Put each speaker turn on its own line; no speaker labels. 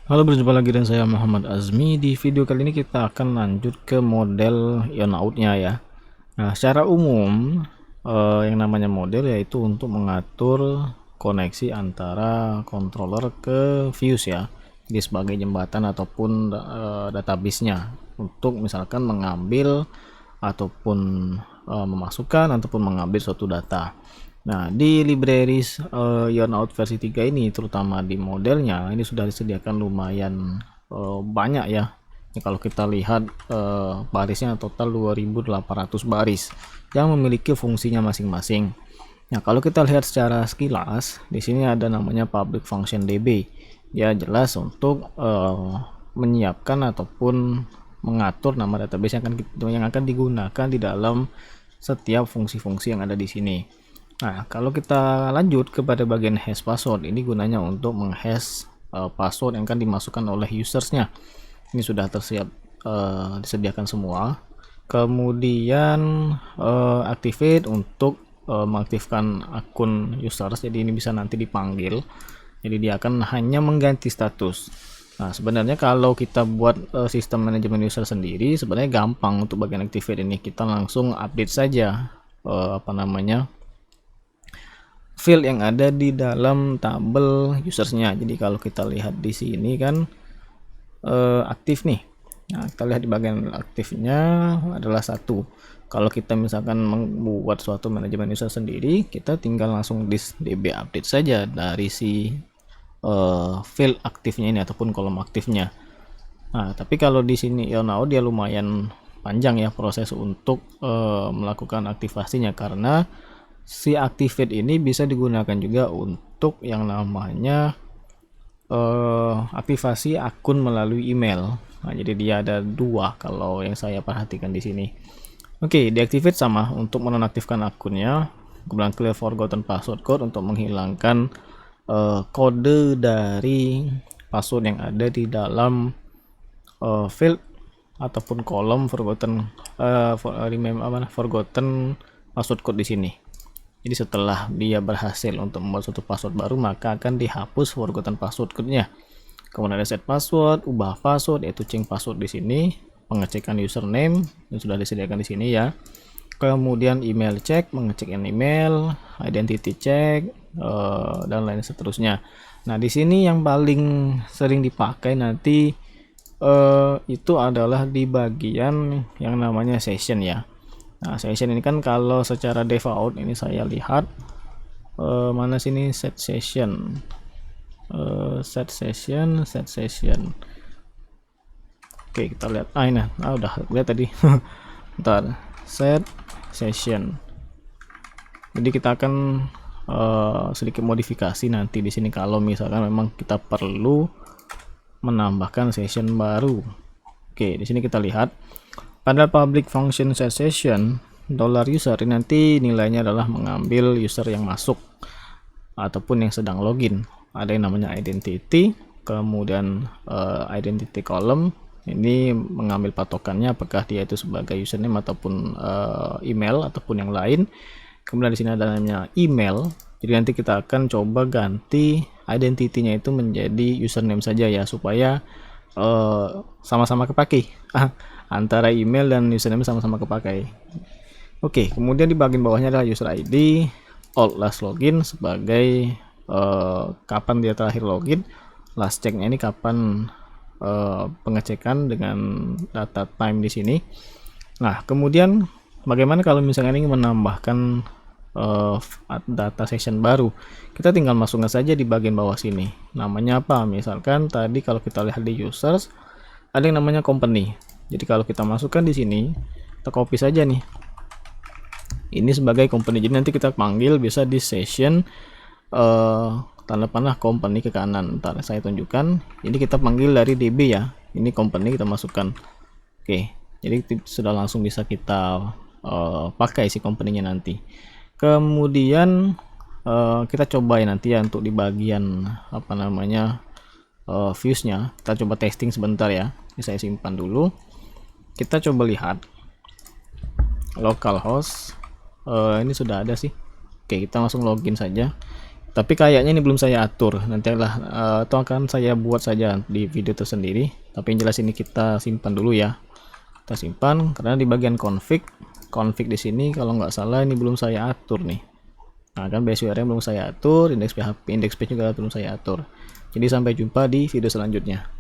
Halo, berjumpa lagi dengan saya Muhammad Azmi. Di video kali ini kita akan lanjut ke model Yonout-nya ya. Nah, secara umum yang namanya model yaitu untuk mengatur koneksi antara controller ke Fuse ya. Jadi sebagai jembatan ataupun database-nya untuk misalkan mengambil ataupun memasukkan ataupun mengambil suatu data. Nah, di library Yonout versi 3 ini, terutama di modelnya, ini sudah disediakan lumayan banyak ya. Ini kalau kita lihat barisnya total 2800 baris yang memiliki fungsinya masing-masing. Nah, kalau kita lihat secara sekilas, di sini ada namanya public function DB. Ya, jelas untuk menyiapkan ataupun mengatur nama database yang akan digunakan di dalam setiap fungsi-fungsi yang ada di sini. Nah, kalau kita lanjut kepada bagian hash password, ini gunanya untuk menghash password yang akan dimasukkan oleh usersnya. Ini sudah tersiap disediakan semua. Kemudian activate untuk mengaktifkan akun users, jadi ini bisa nanti dipanggil. Jadi dia akan hanya mengganti status. Nah, sebenarnya kalau kita buat sistem manajemen user sendiri, sebenarnya gampang untuk bagian activate ini. Kita langsung update saja field yang ada di dalam tabel usersnya. Jadi kalau kita lihat di sini kan aktif nih. Nah, kita lihat di bagian aktifnya adalah satu. Kalau kita misalkan membuat suatu manajemen user sendiri, kita tinggal langsung db update saja dari si field aktifnya ini ataupun kolom aktifnya. Nah, tapi kalau di sini now dia lumayan panjang ya proses untuk melakukan aktivasinya, karena si activate ini bisa digunakan juga untuk yang namanya aktivasi akun melalui email. Nah, jadi dia ada dua kalau yang saya perhatikan di sini. Oke, deactivate sama untuk menonaktifkan akunnya. Kemudian clear forgotten password code untuk menghilangkan kode dari password yang ada di dalam field ataupun kolom forgotten forgotten password code di sini. Jadi setelah dia berhasil untuk membuat suatu password baru, maka akan dihapus forgotten password code-nya. Kemudian ada set password, ubah password, yaitu change password di sini, pengecekan username yang sudah disediakan di sini ya. Kemudian email check, mengecek email, identity check, dan lain seterusnya. Nah, di sini yang paling sering dipakai nanti itu adalah di bagian yang namanya session ya. Nah, session ini kan kalau secara default ini saya lihat mana sini set session, set session. Oke, kita lihat. Ini udah lihat tadi. Ntar set session. Jadi kita akan sedikit modifikasi nanti di sini kalau misalkan memang kita perlu menambahkan session baru. Oke, di sini kita lihat pada public function set session $user ini nanti nilainya adalah mengambil user yang masuk ataupun yang sedang login. Ada yang namanya identity, kemudian identity column ini mengambil patokannya apakah dia itu sebagai username ataupun email ataupun yang lain. Kemudian di sini ada namanya email. Jadi nanti kita akan coba ganti identity-nya itu menjadi username saja ya, supaya sama-sama kepake. Antara email dan username sama-sama kepakai. Oke, kemudian di bagian bawahnya adalah user ID, old last login sebagai kapan dia terakhir login, last checknya ini kapan pengecekan dengan data time di sini. Nah, kemudian bagaimana kalau misalnya ini menambahkan data session baru? Kita tinggal masukkan saja di bagian bawah sini. Namanya apa? Misalkan tadi kalau kita lihat di users ada yang namanya company. Jadi kalau kita masukkan di sini, kita copy saja nih. Ini sebagai company. Jadi nanti kita panggil bisa di session tanda panah company ke kanan. Ntar saya tunjukkan. Jadi kita panggil dari DB ya. Ini company kita masukkan. Oke. Jadi sudah langsung bisa kita pakai si company-nya nanti. Kemudian kita coba ya nanti ya untuk di bagian views-nya. Kita coba testing sebentar ya. Ini saya simpan dulu. Kita coba lihat localhost ini sudah ada sih. Oke, kita langsung login saja. Tapi kayaknya ini belum saya atur. Nantilah atau akan saya buat saja di video tersendiri. Tapi yang jelas ini kita simpan dulu ya. Kita simpan karena di bagian config di sini kalau nggak salah ini belum saya atur nih. Nah kan base URL belum saya atur, indeks PHP, indeks page juga belum saya atur. Jadi sampai jumpa di video selanjutnya.